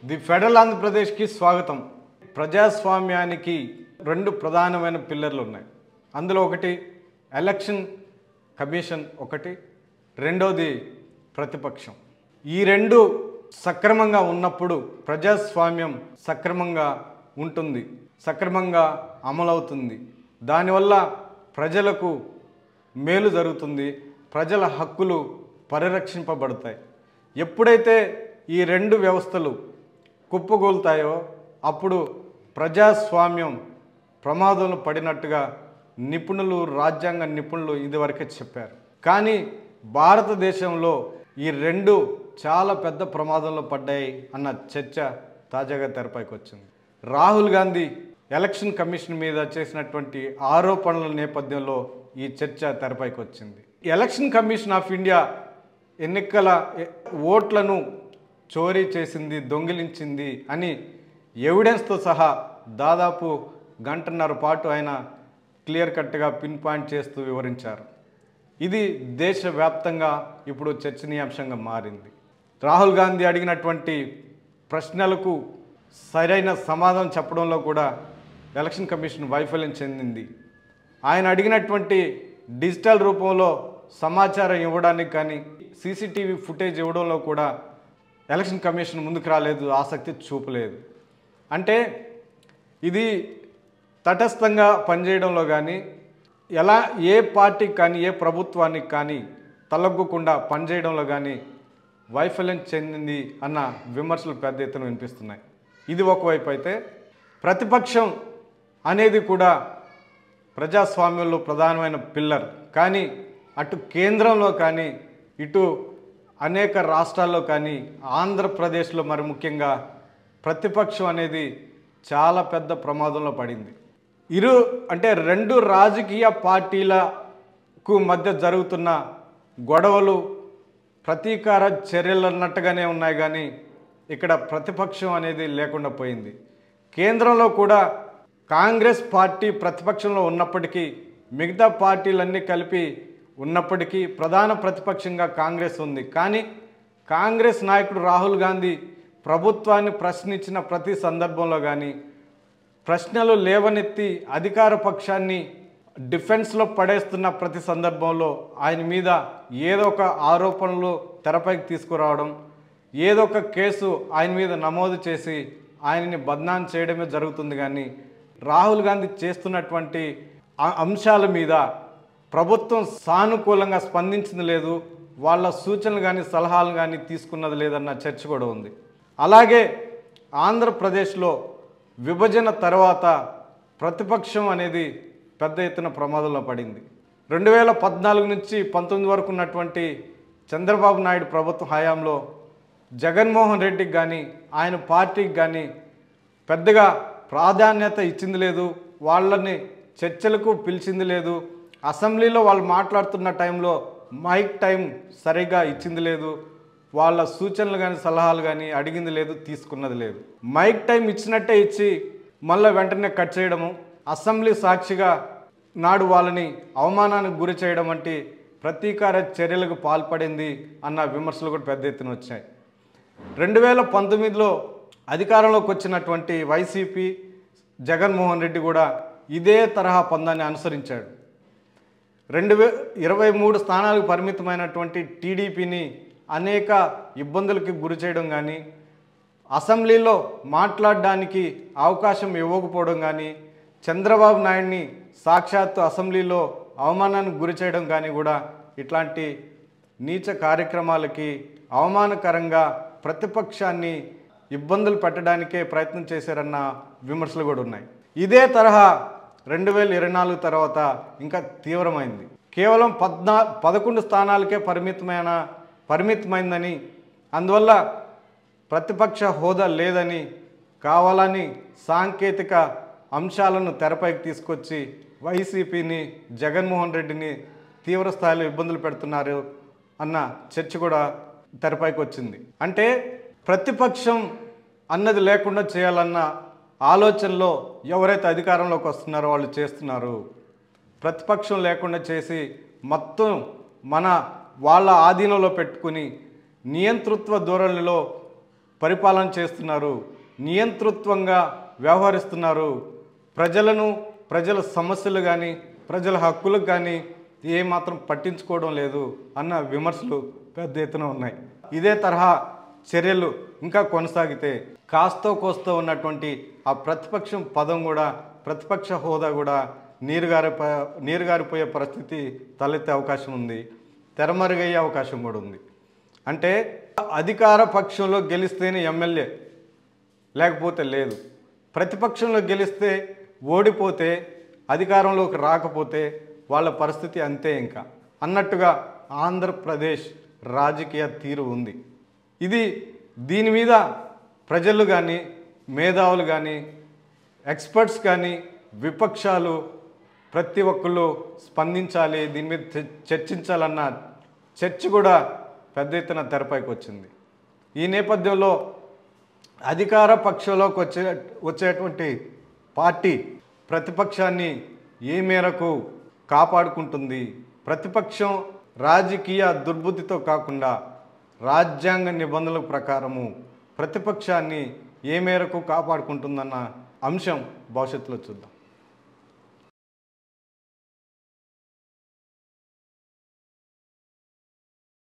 The federal ఆంధ్రప్రదేశ్కి స్వాగతం. ప్రజాస్వామ్యానికి రెండు ప్రధానమైన పిల్లర్లు ఉన్నాయి. అందులో ఒకటి ఎలక్షన్ కమిషన్, ఒకటి రెండోది ప్రతిపక్షం. ఈ రెండు సక్రమంగా ఉన్నప్పుడు ప్రజాస్వామ్యం సక్రమంగా ఉంటుంది, సక్రమంగా అమలవుతుంది. దానివల్ల ప్రజలకు మేలు జరుగుతుంది, ప్రజల హక్కులు పరిరక్షింపబడతాయి. ఎప్పుడైతే ఈ రెండు వ్యవస్థలు కుప్పగోలుతాయో అప్పుడు ప్రజాస్వామ్యం ప్రమాదంలో పడినట్టుగా నిపుణులు, రాజ్యాంగ నిపుణులు ఇదివరకే చెప్పారు. కానీ భారతదేశంలో ఈ రెండు చాలా పెద్ద ప్రమాదంలో పడ్డాయి అన్న చర్చ తాజాగా తెరపైకి వచ్చింది. రాహుల్ గాంధీ ఎలక్షన్ కమిషన్ మీద చేసినటువంటి ఆరోపణల నేపథ్యంలో ఈ చర్చ తెరపైకి వచ్చింది. ఎలక్షన్ కమిషన్ ఆఫ్ ఇండియా ఎన్నికల ఓట్లను చోరీ చేసింది, దొంగిలించింది అని ఎవిడెన్స్తో సహా దాదాపు గంటన్నర పాటు ఆయన క్లియర్ కట్గా పిన్ పాయింట్ చేస్తూ వివరించారు. ఇది దేశవ్యాప్తంగా ఇప్పుడు చర్చనీయాంశంగా మారింది. రాహుల్ గాంధీ అడిగినటువంటి ప్రశ్నలకు సరైన సమాధానం చెప్పడంలో కూడా ఎలక్షన్ కమిషన్ వైఫల్యం చెందింది. ఆయన అడిగినటువంటి డిజిటల్ రూపంలో సమాచారం ఇవ్వడానికి కానీ, సీసీటీవీ ఫుటేజ్ ఇవ్వడంలో కూడా ఎలక్షన్ కమిషన్ ముందుకు రాలేదు, ఆసక్తి చూపలేదు. అంటే ఇది తటస్థంగా పనిచేయడంలో కానీ, ఏ పార్టీకి కానీ, ఏ ప్రభుత్వానికి కానీ తలగ్గకుండా పనిచేయడంలో కానీ వైఫల్యం చెందింది అన్న విమర్శలు పెద్ద ఎత్తున వినిపిస్తున్నాయి. ఇది ఒకవైపు అయితే, ప్రతిపక్షం అనేది కూడా ప్రజాస్వామ్యంలో ప్రధానమైన పిల్లర్. కానీ అటు కేంద్రంలో కానీ, ఇటు అనేక రాష్ట్రాల్లో కానీ, ఆంధ్రప్రదేశ్లో మరి ముఖ్యంగా ప్రతిపక్షం అనేది చాలా పెద్ద ప్రమాదంలో పడింది. రెండు రాజకీయ పార్టీలకు మధ్య జరుగుతున్న గొడవలు ప్రతీకార చర్యలు అన్నట్టుగానే ఉన్నాయి, కానీ ఇక్కడ ప్రతిపక్షం అనేది లేకుండా పోయింది. కేంద్రంలో కూడా కాంగ్రెస్ పార్టీ ప్రతిపక్షంలో ఉన్నప్పటికీ, మిగతా పార్టీలన్నీ కలిపి ఉన్నప్పటికీ ప్రధాన ప్రతిపక్షంగా కాంగ్రెస్ ఉంది. కానీ కాంగ్రెస్ నాయకుడు రాహుల్ గాంధీ ప్రభుత్వాన్ని ప్రశ్నించిన ప్రతి సందర్భంలో కానీ, ప్రశ్నలు లేవనెత్తి అధికార పక్షాన్ని డిఫెన్స్లో పడేస్తున్న ప్రతి సందర్భంలో ఆయన మీద ఏదో ఒక ఆరోపణలు తెరపైకి తీసుకురావడం, ఏదో ఒక కేసు ఆయన మీద నమోదు చేసి ఆయనని బద్నాం చేయడమే జరుగుతుంది. కానీ రాహుల్ గాంధీ చేస్తున్నటువంటి అంశాల మీద ప్రభుత్వం సానుకూలంగా స్పందించింది లేదు, వాళ్ళ సూచనలు కానీ సలహాలు కానీ తీసుకున్నది లేదన్న చర్చ కూడా ఉంది. అలాగే ఆంధ్రప్రదేశ్లో విభజన తర్వాత ప్రతిపక్షం అనేది పెద్ద ఎత్తున ప్రమాదంలో పడింది. 2014 నుంచి 19 వరకు ఉన్నటువంటి చంద్రబాబు నాయుడు ప్రభుత్వ హయాంలో జగన్మోహన్ రెడ్డికి కానీ, ఆయన పార్టీకి కానీ పెద్దగా ప్రాధాన్యత ఇచ్చింది లేదు, వాళ్ళని చర్చలకు పిలిచింది లేదు, అసెంబ్లీలో వాళ్ళు మాట్లాడుతున్న టైంలో మైక్ టైం సరిగా ఇచ్చింది లేదు, వాళ్ళ సూచనలు కానీ సలహాలు కానీ అడిగింది లేదు, తీసుకున్నది లేదు. మైక్ టైం ఇచ్చినట్టే ఇచ్చి మళ్ళీ వెంటనే కట్ చేయడము, అసెంబ్లీ సాక్షిగా నాడు వాళ్ళని అవమానానికి గురి చేయడం వంటి ప్రతీకార చర్యలకు పాల్పడింది అన్న విమర్శలు కూడా పెద్ద ఎత్తున వచ్చాయి. 2019లో అధికారంలోకి వచ్చినటువంటి వైసీపీ, జగన్మోహన్ రెడ్డి కూడా ఇదే తరహా పందాన్ని అనుసరించాడు. 23 స్థానాలకు పరిమితమైనటువంటి టీడీపీని అనేక ఇబ్బందులకి గురి చేయడం కానీ, అసెంబ్లీలో మాట్లాడడానికి అవకాశం ఇవ్వకపోవడం కానీ, చంద్రబాబు నాయుడిని సాక్షాత్తు అసెంబ్లీలో అవమానానికి గురి చేయడం కానీ కూడా ఇట్లాంటి నీచ కార్యక్రమాలకి అవమానకరంగా ప్రతిపక్షాన్ని ఇబ్బందులు పెట్టడానికే ప్రయత్నం చేశారన్న విమర్శలు కూడా ఉన్నాయి. ఇదే తరహా 2024 తర్వాత ఇంకా తీవ్రమైంది. కేవలం 11 స్థానాలకే పరిమితమైందని, అందువల్ల ప్రతిపక్ష హోదా లేదని కావాలని సాంకేతిక అంశాలను తెరపైకి తీసుకొచ్చి వైసీపీని, జగన్మోహన్ రెడ్డిని తీవ్ర స్థాయిలో ఇబ్బందులు పెడుతున్నారు అన్న చర్చ కూడా తెరపైకి వచ్చింది. అంటే ప్రతిపక్షం అన్నది లేకుండా చేయాలన్న ఆలోచనలో ఎవరైతే అధికారంలోకి వస్తున్నారో వాళ్ళు చేస్తున్నారు. ప్రతిపక్షం లేకుండా చేసి మొత్తం వాళ్ళ ఆధీనంలో పెట్టుకుని నియంతృత్వ ధోరణిలో పరిపాలన చేస్తున్నారు, నియంతృత్వంగా వ్యవహరిస్తున్నారు, ప్రజల సమస్యలు కానీ ప్రజల హక్కులకు కానీ ఏమాత్రం పట్టించుకోవడం లేదు అన్న విమర్శలు పెద్ద ఎత్తున ఉన్నాయి. ఇదే తరహా చర్యలు ఇంకా కొనసాగితే కాస్తో కోస్తో ఉన్నటువంటి ఆ ప్రతిపక్షం పదం కూడా, ప్రతిపక్ష హోదా కూడా నీరుగారిపోయే పరిస్థితి తలెత్తే అవకాశం ఉంది, తెరమరుగయ్యే అవకాశం కూడా ఉంది. అంటే అధికార పక్షంలో గెలిస్తేనే ఎమ్మెల్యే, లేకపోతే లేదు. ప్రతిపక్షంలో గెలిస్తే ఓడిపోతే, అధికారంలోకి రాకపోతే వాళ్ళ పరిస్థితి అంతే ఇంకా అన్నట్టుగా ఆంధ్రప్రదేశ్ రాజకీయ తీరు ఉంది. దీని మీద ప్రజలు కానీ, మేధావులు కానీ, ఎక్స్పర్ట్స్ కానీ, విపక్షాలు ప్రతి ఒక్కళ్ళు స్పందించాలి, దీని మీద చర్చించాలన్న చర్చ కూడా పెద్ద ఎత్తున తెరపైకి వచ్చింది. ఈ నేపథ్యంలో అధికార పక్షంలోకి వచ్చేటువంటి పార్టీ ప్రతిపక్షాన్ని ఏ మేరకు కాపాడుకుంటుంది, ప్రతిపక్షం రాజకీయ దుర్బుద్ధితో కాకుండా రాజ్యాంగ నిబంధనల ప్రకారము ప్రతిపక్షాన్ని ఏ మేరకు కాపాడుకుంటుందన్న అంశం భవిష్యత్తులో చూద్దాం.